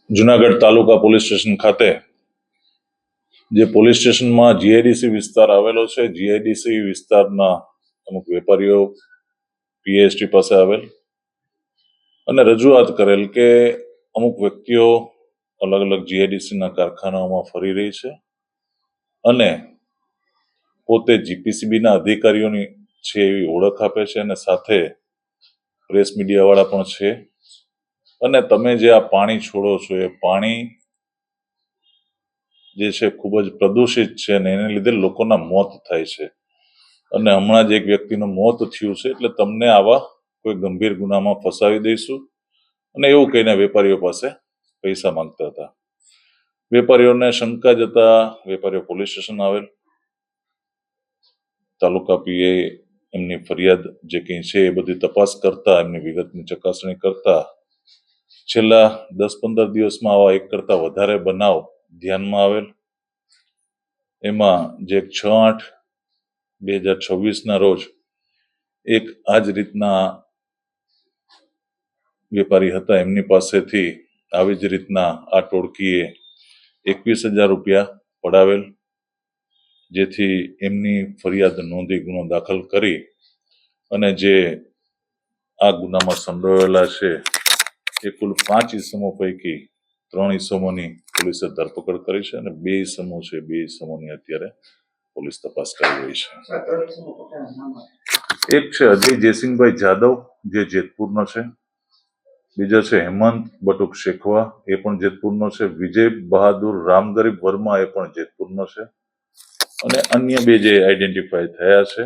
જુનાગઢ તાલુકા police station ખાતે જે police સ્ટેશનમાં જીઆઈડીસી વિસ્તાર આવેલો છે, જીઆઈડીસી વિસ્તારના અમુક વેપારીઓ પીએસટી પાસે આવેલ અને રજૂઆત કરેલ કે અમુક વ્યક્તિઓ અલગ અલગ જીઆઈડીસીના કારખાનાઓમાં ફરી રહી છે અને પોતે જીપીસીબીના અધિકારીઓની છે એવી ઓળખ આપે છે અને સાથે પ્રેસ મીડિયાવાળા પણ છે અને તમે જે આ પાણી છોડો છો એ પાણી જે છે ખૂબ જ પ્રદૂષિત છે અને એને લીધે લોકોના મોત થાય છે અને હમણાં જ એક વ્યક્તિનું મોત થયું છે, એટલે તમને આવા કોઈ ગંભીર ગુનામાં ફસાવી દઈશું અને એવું કહીને વેપારીઓ પાસે પૈસા માંગતા હતા. વેપારીઓને શંકા જતા વેપારીઓ પોલીસ સ્ટેશન આવેલ. તાલુકા પીએ એમની ફરિયાદ જે કંઈ છે એ બધી તપાસ કરતા, એમની વિગતની ચકાસણી કરતા છેલ્લા 10-15 દિવસમાં આવા એક કરતા વધારે બનાવ ધ્યાનમાં આવેલ. એમાં જે 6/8/2026 રોજ એક આ જ રીતના વેપારી હતા, એમની પાસેથી આવી જ રીતના આ ટોળકીએ 21,000 રૂપિયા પડાવેલ, જેથી એમની ફરિયાદ નોંધી ગુનો દાખલ કરી અને જે આ ગુનામાં સંડોવાયેલા છે એ કુલ 5 ઈસમો પૈકી 3 ઈસમોની પોલીસે ધરપકડ કરી છે અને 2 ઈસમો છે, 2 ઈસમોની અત્યારે પોલીસ તપાસ કરી રહી છે. એક છે અજય જયસિંહભાઈ જાદવ, જે જેતપુરનો છે. બીજો છે હેમંત બટુક શેખવા, એ પણ જેતપુરનો છે. વિજય બહાદુર રામગરીબ વર્મા, એ પણ જેતપુરનો છે. અને અન્ય 2 જે આઈડેન્ટિફાય થયા છે,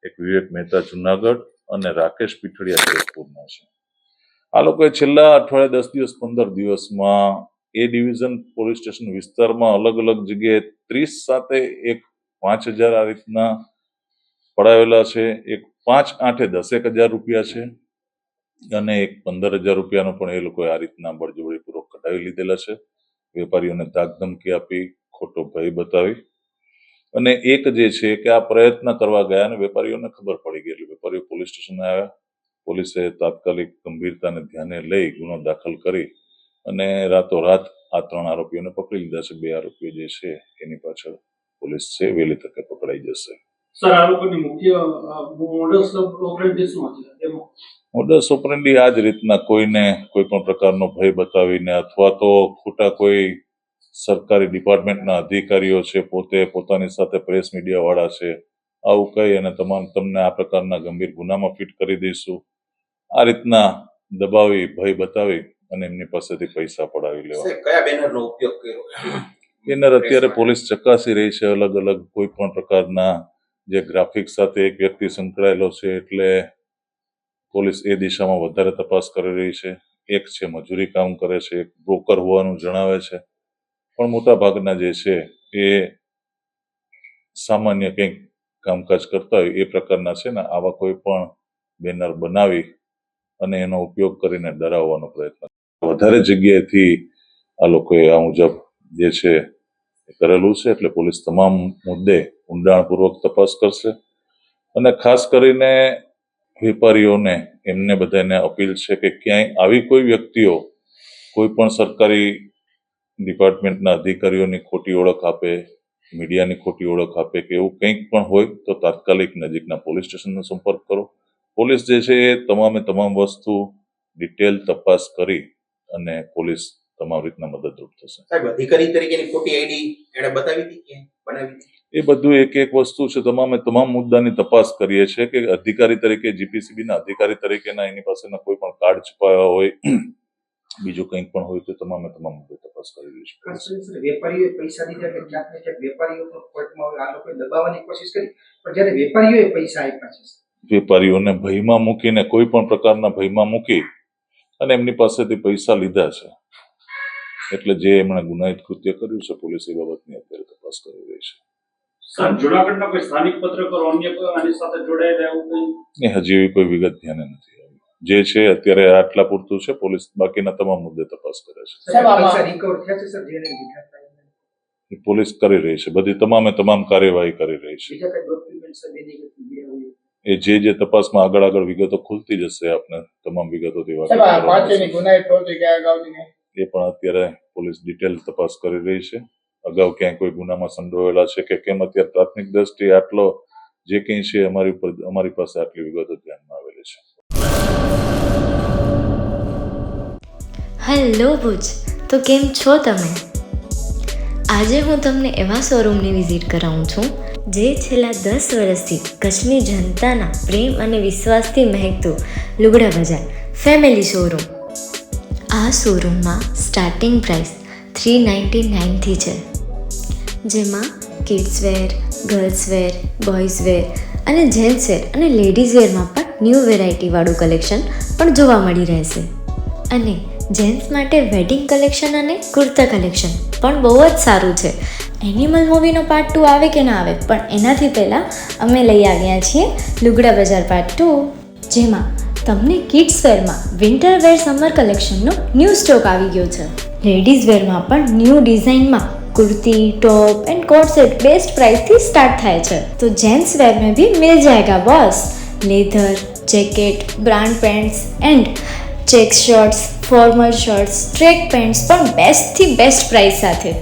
એક વિવેક મહેતા જુનાગઢ અને રાકેશ પીઠડિયા જેતપુરના છે. આ લોકોએ છેલ્લા અઠવાડિયે 10 દિવસ 15 દિવસમાં એ ડિવિઝન પોલીસ સ્ટેશન વિસ્તારમાં અલગ અલગ જગ્યાએ 30 સાથે એક 5,000 આ રીતના પડાવેલા છે, એક 5/8/10,000 રૂપિયા છે અને એક 15,000 રૂપિયાનો પણ એ લોકોએ આ રીતના બળજબરીપૂર્વક કઢાવી લીધેલા છે. વેપારીઓને ધાકધમકી આપી, ખોટો ભય બતાવી અને એક જે છે કે આ પ્રયત્ન કરવા ગયા અને વેપારીઓને ખબર પડી ગઈ એટલે વેપારીઓ પોલીસ સ્ટેશને આવ્યા. પોલીસે તાત્કાલિક ગંભીરતાને ધ્યાને લઈ ગુનો દાખલ કરી અને રાતોરાત આ 3 આરોપીઓને પકડી લીધા છે. 2 આરોપીઓ જે છે એની પાછળ પોલીસ છે વહેલી તકે પકડાઈ જશે. સર, આ લોકોની મુખ્ય મોડસ ઓપરેન્ડી શું હતી? મોડસ ઓપરેન્ડી આ જ રીતના કોઈને કોઈ પણ પ્રકારનો ભય બતાવીને અથવા તો ખોટા કોઈ સરકારી ડિપાર્ટમેન્ટના અધિકારીઓ છે, પોતે પોતાની સાથે પ્રેસ મીડિયા વાળા છે, આવું કહી અને તમને આ પ્રકારના ગંભીર ગુનામાં ફિટ કરી દઈશું, આ રીતના દબાવી, ભય બતાવી અને એમની પાસેથી પૈસા પડાવી લેવા. કયા બેનરનો ઉપયોગ કર્યો? બેનર અત્યારે પોલીસ ચકાસી રહી છે. અલગ અલગ કોઈ પણ પ્રકારના જે ગ્રાફિક્સ સાથે એક વ્યક્તિ સંકળાયેલો છે, એટલે પોલીસ એ દિશામાં વધારે તપાસ કરી રહી છે. એક છે મજૂરી કામ કરે છે, એક બ્રોકર હોવાનું જણાવે છે, પણ મોટા ભાગના જે છે એ સામાન્ય કંઈક કામકાજ કરતા હોય એ પ્રકારના છે ને આવા કોઈ પણ બેનર બનાવી અને એનો ઉપયોગ કરીને ડરાવવાનો પ્રયત્ન વધારે જગ્યાએથી આ લોકોએ આ મુજબ જે છે એ કરેલું છે. એટલે પોલીસ તમામ મુદ્દે ઊંડાણપૂર્વક તપાસ કરશે અને ખાસ કરીને વેપારીઓને એમને બધાને અપીલ છે કે ક્યાંય આવી કોઈ વ્યક્તિઓ કોઈ પણ સરકારી ડિપાર્ટમેન્ટના અધિકારીઓની ખોટી ઓળખ આપે, મીડિયાની ખોટી ઓળખ આપે કે એવું કંઈક પણ હોય તો તાત્કાલિક નજીકના પોલીસ સ્ટેશનનો સંપર્ક કરો. પોલીસ જે છે એ તમામ વસ્તુ ડિટેલ તપાસ કરી અને પોલીસ તમામ રીતના મદદરૂપ થશે. સાહેબ, અધિકારી તરીકેની ખોટી આઈડી એને બતાવી હતી કે બનાવી હતી? એ બધું એક એક વસ્તુ છે. તમામ મુદ્દાની તપાસ કરીએ છીએ કે અધિકારી તરીકે જીપીસીબીના અધિકારી તરીકેના એની પાસેના કોઈ પણ કાર્ડ છુપાયા હોય, બીજું કંઈક પણ હોય તો તમામ મુદ્દે તપાસ કરી રહીશું. વેપારીઓએ પૈસા દીધા કે ક્યાંક ને ક્યાંક વેપારીઓ કોર્ટમાં આ લોકોએ દબાવવાની કોશિશ કરી, પણ જ્યારે વેપારીઓએ પૈસા આપ્યા છે, વેપારીઓને ભયમાં મૂકીને, કોઈ પણ પ્રકારના ભયમાં મૂકી અને એમની પાસેથી પૈસા લીધા છે, એટલે જે એમણે ગુનાહિત કૃત્ય કર્યું છે, પોલીસ એ બાબતની અત્યારે તપાસ કરી રહી છે. જુનાગઢના કોઈ સ્થાનિક પત્રકારો અન્ય આની સાથે જોડાયેલા એવું કંઈ? હજી એવી કોઈ વિગત ધ્યાને નથી આવી. જે છે અત્યારે આટલા પૂરતું છે. પોલીસ બાકીના તમામ મુદ્દે તપાસ કરે છે. પોલીસ કરી રહી છે, બધી તમામ કાર્યવાહી કરી રહી છે. એ જે તપાસમાં આગળ વિગતો ખુલતી જશે, આપને તમામ વિગતોથી વાકેફ કરવામાં આવશે. એ પણ અત્યારે પોલીસ ડિટેલ તપાસ કરી રહી છે. અગાઉ ક્યાંય કોઈ ગુનામાં સંડોવાયેલા છે કે કેમ, અત્યારે પ્રાથમિક દ્રષ્ટિએ આટલો જે કંઈ છે અમારી પાસે આટલી વિગતો ધ્યાનમાં આવેલી છે. હેલો ભુજ, તો કેમ છો તમે? આજે હું તમને એવા શોરૂમની વિઝિટ કરાવું છું જે છેલ્લા 10 વર્ષથી કચ્છની જનતાના પ્રેમ અને વિશ્વાસથી મહેકતું લુગડા બજાર ફેમિલી શોરૂમ. આ શોરૂમમાં સ્ટાર્ટિંગ પ્રાઇસ 399થી છે, જેમાં kids wear, girls wear, boys wear અને જેન્ટ્સ વેર અને લેડીઝ વેરમાં પણ ન્યૂ વેરાયટીવાળું કલેક્શન પણ જોવા મળી રહેશે. અને જેન્ટ્સ માટે વેડિંગ કલેક્શન અને કુર્તા કલેક્શન પણ બહુ જ સારું છે. એનિમલ મૂવીનો પાર્ટ 2 આવે કે ના આવે, પણ એનાથી પહેલાં અમે લઈ આવ્યા છીએ લુગડા બજાર પાર્ટ 2, જેમાં તમને કિડ્સ વેરમાં વિન્ટર વેર સમર કલેક્શનનો ન્યૂ સ્ટોક આવી ગયો છે. લેડીઝ વેરમાં પણ ન્યૂ ડિઝાઇનમાં kurti, top and coat set best price थी स्टार्ट થાય છે. तो जेंट्स वेयर में भी मिल जाएगा boss. Leather, jacket, brand pants and check shirts, formal shirts, track pants પણ બેસ્ટ થી બેસ્ટ પ્રાઇસ સાથે.